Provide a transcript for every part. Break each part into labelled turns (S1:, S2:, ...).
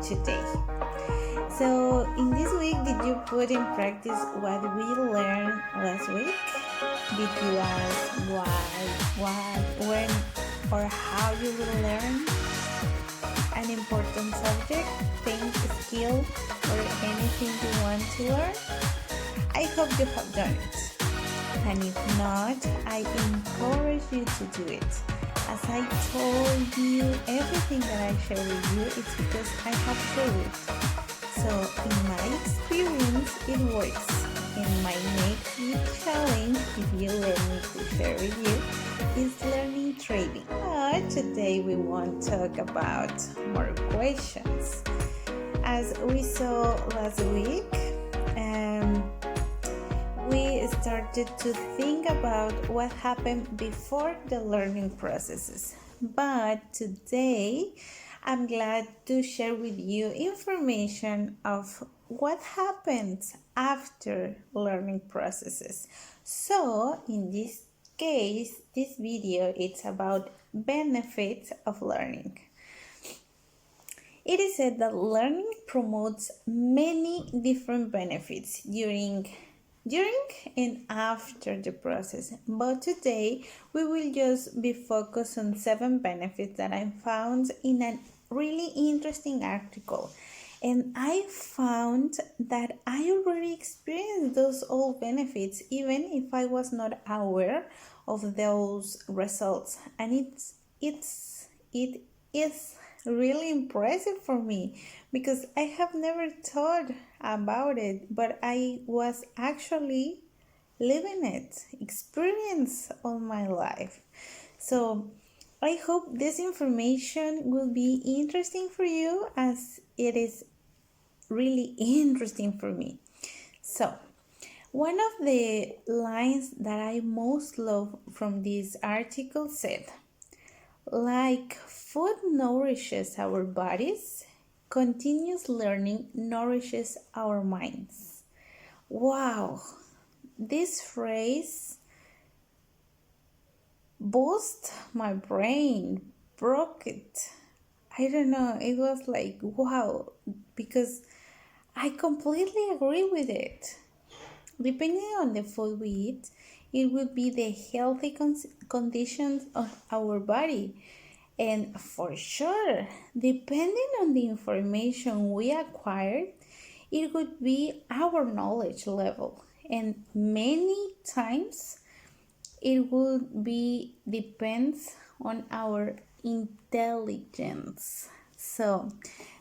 S1: today. So in this week, did you put in practice what we learned last week? Did you ask what, when, or how you will learn an important subject, thing, skill, or anything you want to learn? I hope you have done it. And if not, I encourage you to do it. As I told you, everything that I share with you, it's because I have tried it. So in my experience, it works. And my next week challenge, if you let me to share with you, is learning trading. But today we won't talk about more questions. As we saw last week, we started to think about what happened before the learning processes. But today, I'm glad to share with you information of what happens after learning processes. So, in this case, this video, it's about benefits of learning. It is said that learning promotes many different benefits during and after the process, but today we will just be focused on 7 benefits that I found in a really interesting article. And I found that I already experienced those all benefits, even if I was not aware of those results. And it is really impressive for me because I have never thought about it, but I was actually living it, experience all my life. So I hope this information will be interesting for you as it is really interesting for me. So one of the lines that I most love from this article said, like food nourishes our bodies, continuous learning nourishes our minds. Wow, this phrase boosted my brain, broke it. I don't know, it was like wow, because I completely agree with it. Depending on the food we eat, it will be the healthy conditions of our body. And for sure, depending on the information we acquired, it would be our knowledge level. And many times, it would be depends on our intelligence. So,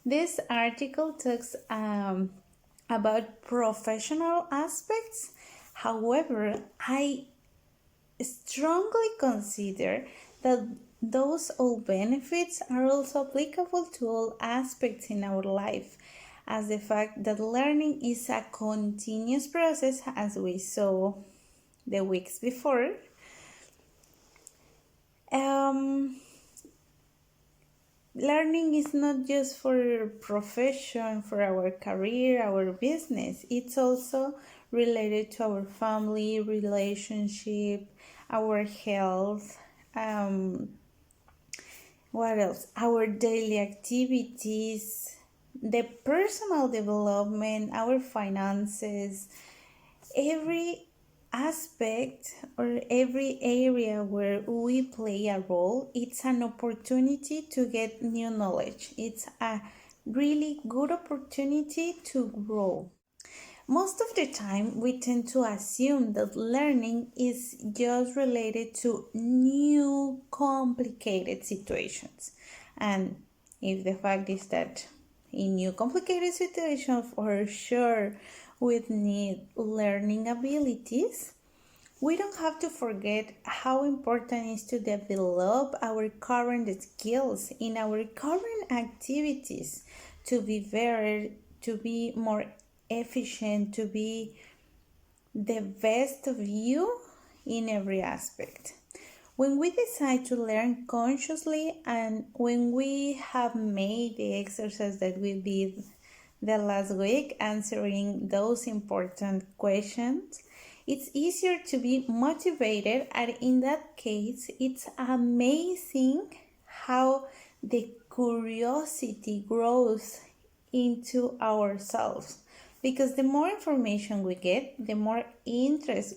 S1: this article talks about professional aspects. However, I strongly consider that those all benefits are also applicable to all aspects in our life, as the fact that learning is a continuous process, as we saw the weeks before. Learning is not just for profession, for our career, our business. It's also related to our family, relationship, our health, what else? Our daily activities, the personal development, our finances, every aspect or every area where we play a role, it's an opportunity to get new knowledge. It's a really good opportunity to grow. Most of the time, we tend to assume that learning is just related to new, complicated situations. And if the fact is that in new, complicated situations, for sure, we need learning abilities, we don't have to forget how important it is to develop our current skills in our current activities to be better, to be more efficient, to be the best of you in every aspect. When we decide to learn consciously and when we have made the exercise that we did the last week answering those important questions, it's easier to be motivated, and in that case, it's amazing how the curiosity grows into ourselves, because the more information we get, the more interest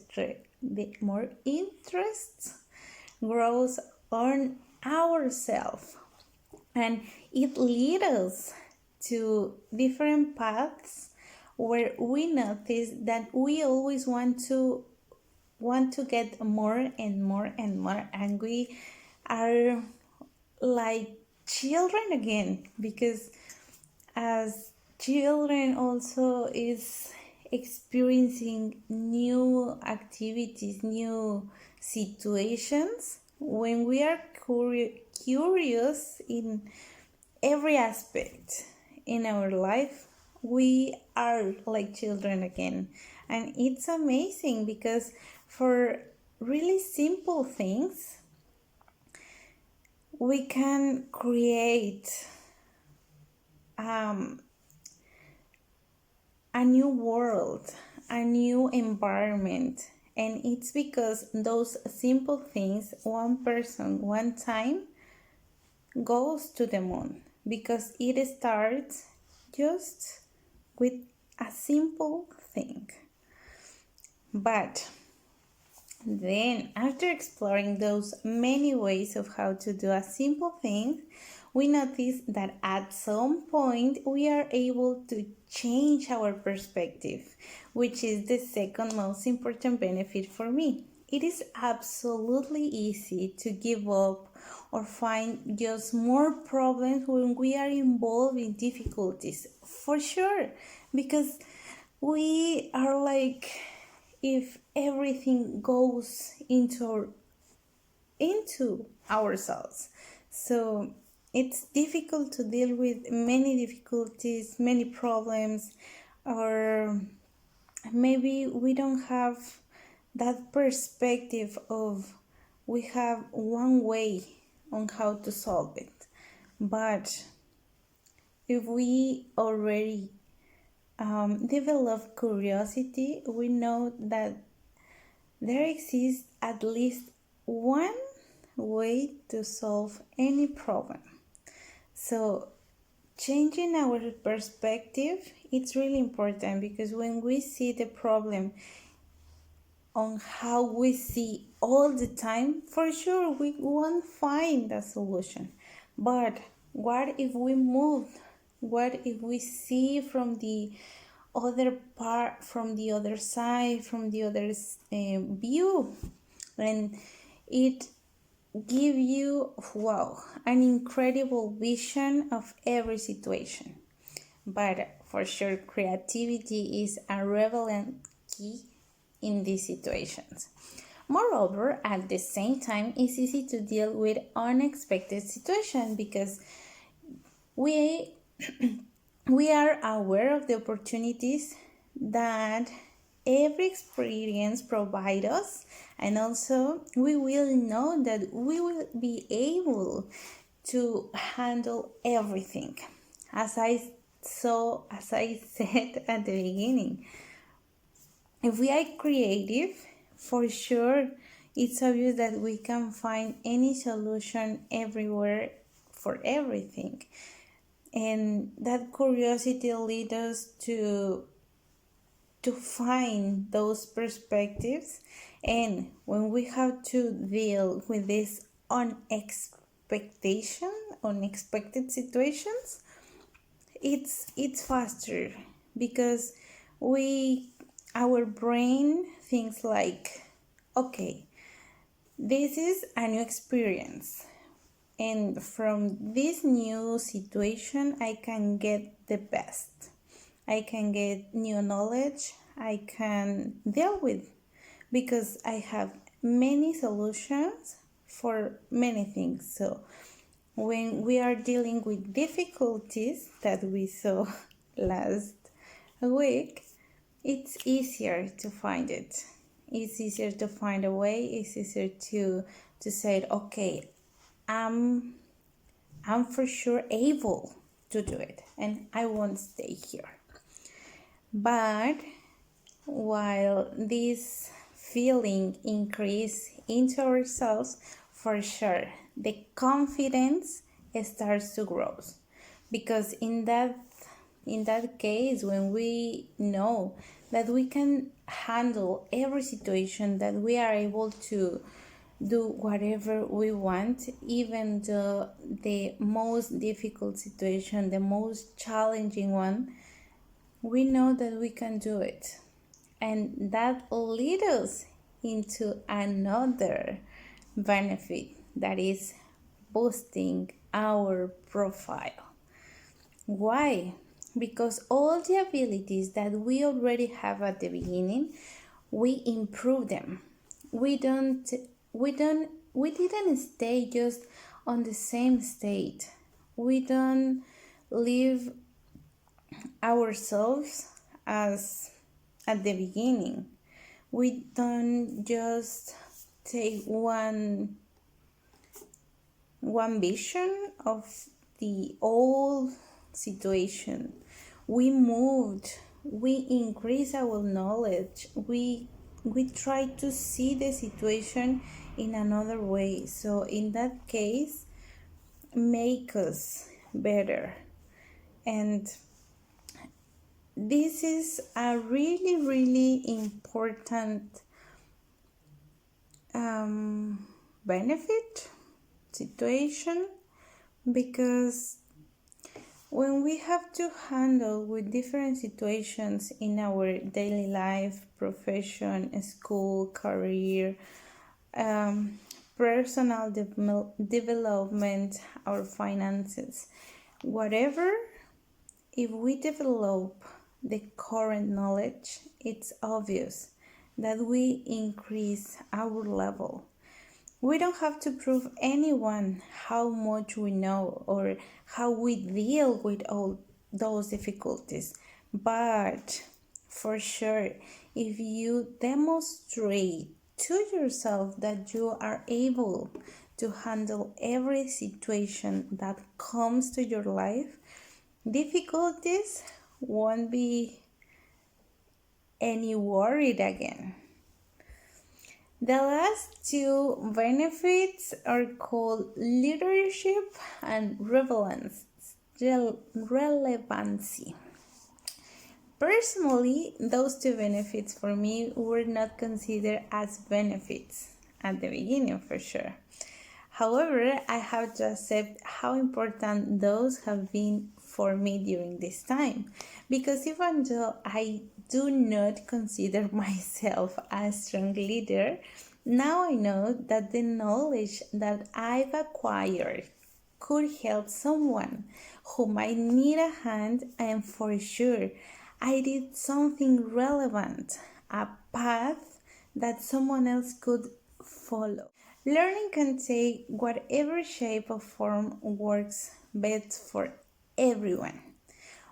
S1: grows on ourselves, and it leads us to different paths where we notice that we always want to get more and more and more, and we are like children again, because as children also is experiencing new activities, new situations. When we are curious in every aspect in our life, we are like children again. And it's amazing because for really simple things, we can create a new world, a new environment. And it's because those simple things, one person, one time, goes to the moon, because it starts just with a simple thing. But then, after exploring those many ways of how to do a simple thing, we notice that at some point we are able to change our perspective, which is the second most important benefit for me. It is absolutely easy to give up or find just more problems when we are involved in difficulties, for sure, because we are like, if everything goes into ourselves, so it's difficult to deal with many difficulties, many problems, or maybe we don't have that perspective of we have one way on how to solve it. But if we already develop curiosity, we know that there exists at least one way to solve any problem. So changing our perspective, it's really important, because when we see the problem on how we see all the time, for sure we won't find a solution. But what if we move? What if we see from the other part, from the other side, from the other view, and it give you, wow, an incredible vision of every situation. But for sure, creativity is a relevant key in these situations. Moreover, at the same time, it's easy to deal with unexpected situations, because we are aware of the opportunities that every experience provides us, and also we will know that we will be able to handle everything. As I said at the beginning, if we are creative, for sure it's obvious that we can find any solution everywhere for everything. And that curiosity leads us to find those perspectives. And when we have to deal with this unexpected situations, it's faster, because our brain thinks like, okay, this is a new experience, and from this new situation I can get the best. I can get new knowledge, I can deal with, because I have many solutions for many things. So when we are dealing with difficulties that we saw last week, it's easier to find it. It's easier to find a way. It's easier to say, okay, I'm for sure able to do it, and I won't stay here. But while this feeling increase into ourselves, for sure the confidence starts to grow, because in that In that case, when we know that we can handle every situation, that we are able to do whatever we want, even the most difficult situation, the most challenging one, we know that we can do it. And that leads us into another benefit, that is boosting our profile. Why? Because all the abilities that we already have at the beginning, we improve them. We don't we didn't stay just on the same state. We don't live ourselves as at the beginning. We don't just take one vision of the old situation. We moved, we increase our knowledge, we try to see the situation in another way. So in that case, make us better. And this is a really, really important benefit situation, because when we have to handle with different situations in our daily life, profession, school, career, personal development, our finances, whatever, if we develop the current knowledge, it's obvious that we increase our level. We don't have to prove anyone how much we know or how we deal with all those difficulties. But for sure, if you demonstrate to yourself that you are able to handle every situation that comes to your life, difficulties won't be any worried again. The last two benefits are called leadership and relevancy. Personally, those two benefits for me were not considered as benefits at the beginning, for sure. However, I have to accept how important those have been for me during this time, because even though I do not consider myself a strong leader, now I know that the knowledge that I've acquired could help someone who might need a hand, and for sure I did something relevant, a path that someone else could follow. Learning can take whatever shape or form works best for everyone.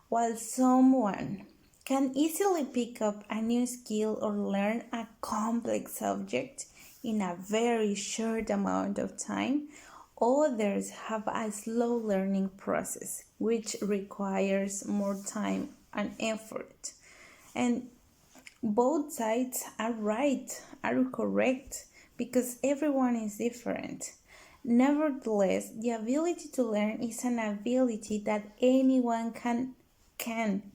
S1: While someone can easily pick up a new skill or learn a complex subject in a very short amount of time, others have a slow learning process which requires more time and effort. And both sides are right, are correct, because everyone is different. Nevertheless, the ability to learn is an ability that anyone can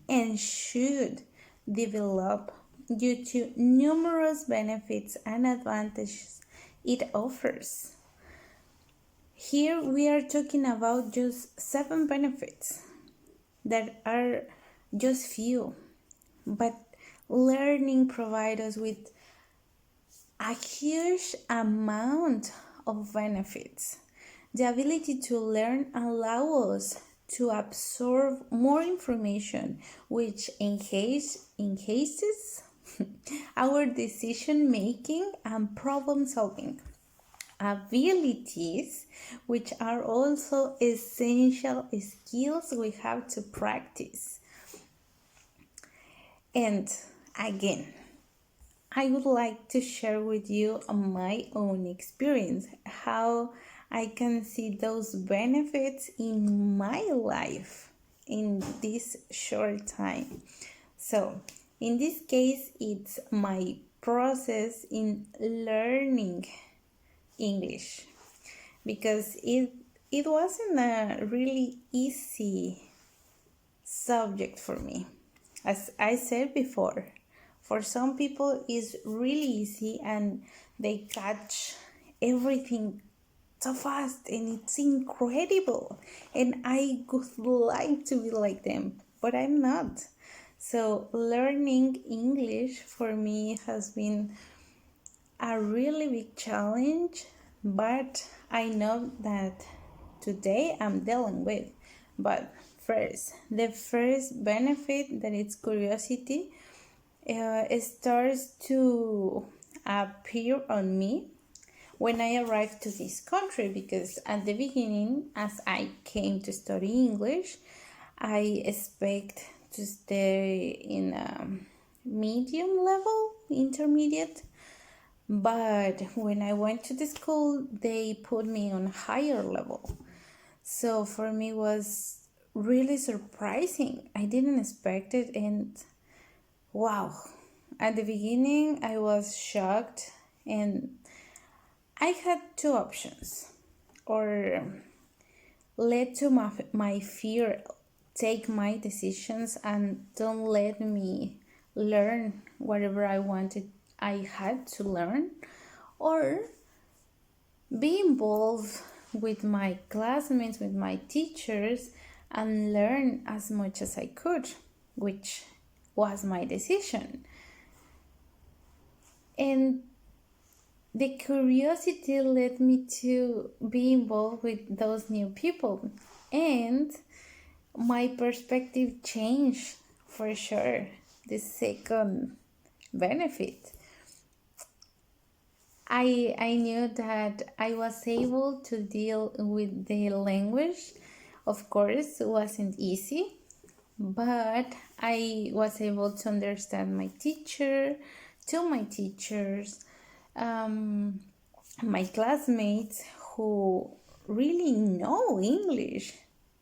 S1: and should develop due to numerous benefits and advantages it offers. Here we are talking about just 7 benefits that are just few, but learning provides us with a huge amount of benefits. The ability to learn allows us to absorb more information, which enhances our decision making and problem solving abilities, which are also essential skills we have to practice. And again, I would like to share with you my own experience, how I can see those benefits in my life in this short time. So, in this case, it's my process in learning English, because it wasn't a really easy subject for me. As I said before, for some people it's really easy and they catch everything so fast and it's incredible. And I would like to be like them, but I'm not. So learning English for me has been a really big challenge, but I know that today I'm dealing with. But first, the first benefit that it's curiosity, it starts to appear on me when I arrived to this country, because at the beginning, as I came to study English, I expect to stay in a medium level, intermediate. But when I went to the school, they put me on higher level. So for me it was really surprising. I didn't expect it, and wow. At the beginning I was shocked, and I had two options: or let to my fear take my decisions and don't let me learn whatever I had to learn, or be involved with my classmates, with my teachers, and learn as much as I could, which was my decision. And the curiosity led me to be involved with those new people, and my perspective changed for sure. The second benefit, I knew that I was able to deal with the language. Of course, it wasn't easy, but I was able to understand my teachers, my classmates who really know English.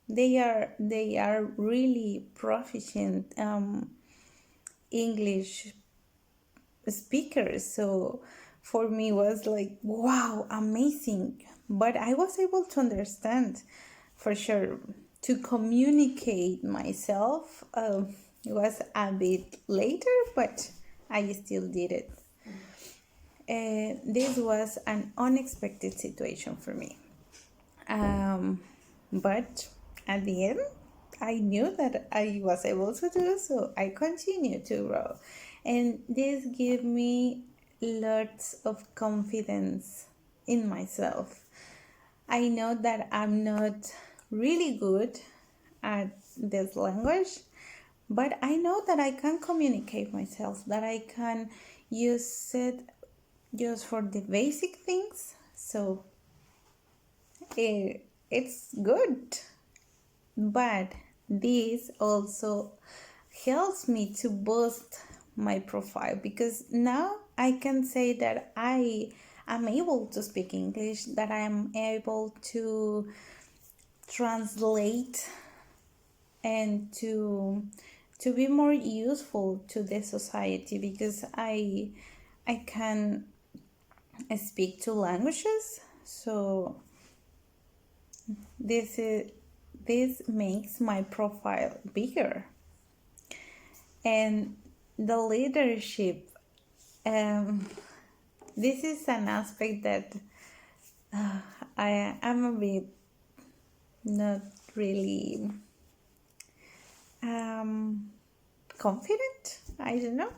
S1: They are really proficient English speakers. So for me it was like, wow, amazing. But I was able to understand for sure. To communicate myself, it was a bit later, but I still did it. This was an unexpected situation for me. But at the end, I knew that I was able to do so. I continued to grow. And this gave me lots of confidence in myself. I know that I'm not really good at this language, but I know that I can communicate myself, that I can use it just for the basic things. So it's good. But this also helps me to boost my profile, because now I can say that I am able to speak English, that I am able to translate and to be more useful to the society, because I can speak two languages. So this makes my profile bigger. And the leadership, this is an aspect that I am a bit not really confident. I don't know,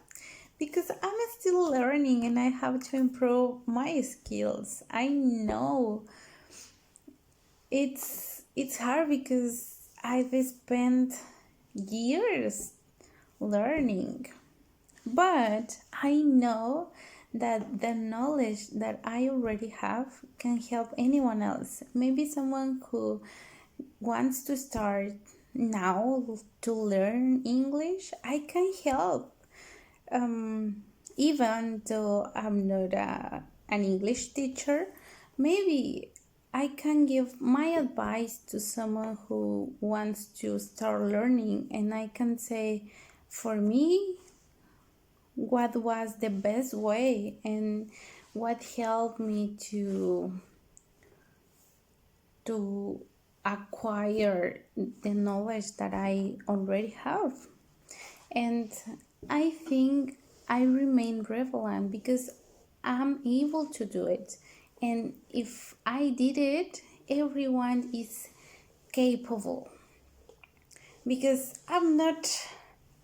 S1: because I'm still learning and I have to improve my skills. I know it's hard, because I've spent years learning, but I know that the knowledge that I already have can help anyone else. Maybe someone who wants to start now to learn English, I can help. Even though I'm not an English teacher, maybe I can give my advice to someone who wants to start learning, and I can say, for me, what was the best way and what helped me to acquire the knowledge that I already have. And I think I remain relevant because I'm able to do it. And if I did it, everyone is capable. Because I'm not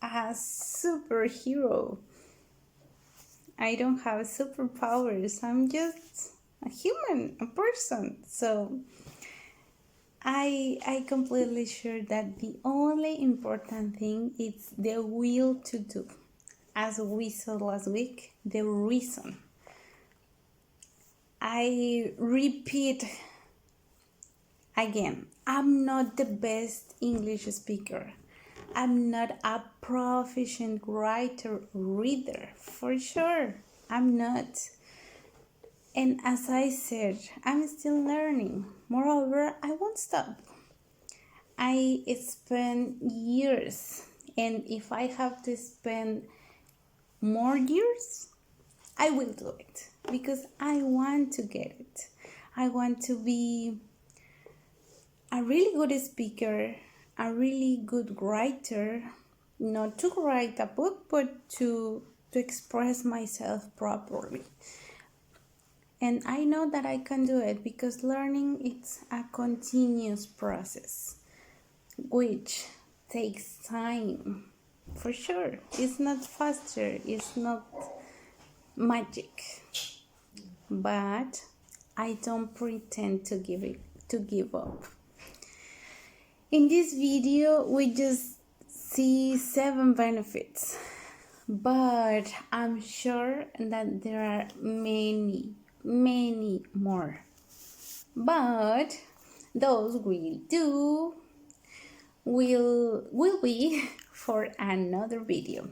S1: a superhero. I don't have superpowers. I'm just a human, a person. So I completely sure that the only important thing is the will to do. As we saw last week, the reason. I repeat again, I'm not the best English speaker. I'm not a proficient writer, reader, for sure. I'm not. And as I said, I'm still learning. Moreover, I won't stop. I spent years, and if I have to spend more years, I will do it because I want to get it. I want to be a really good speaker, a really good writer, not to write a book, but to express myself properly. And I know that I can do it because learning is a continuous process, which takes time. For sure, it's not faster, it's not magic, but I don't pretend to give up. In this video, we just see 7 benefits, but I'm sure that there are many more. But those will be for another video.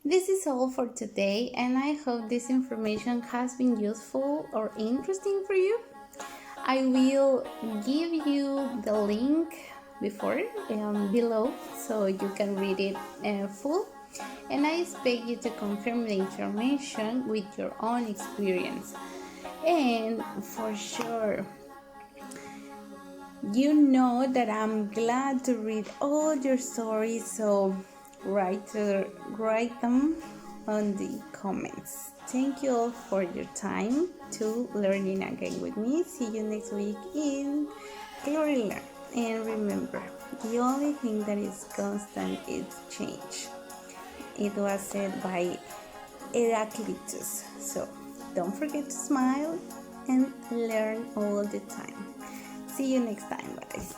S1: This is all for today, and I hope this information has been useful or interesting for you. I will give you the link below so you can read it full, and I expect you to confirm the information with your own experience. And for sure, you know that I'm glad to read all your stories, so write them on the comments. Thank you all for your time to learning again with me. See you next week in Glory Learn. And remember, the only thing that is constant is change. It was said by Heraclitus. So don't forget to smile and learn all the time. See you next time, guys.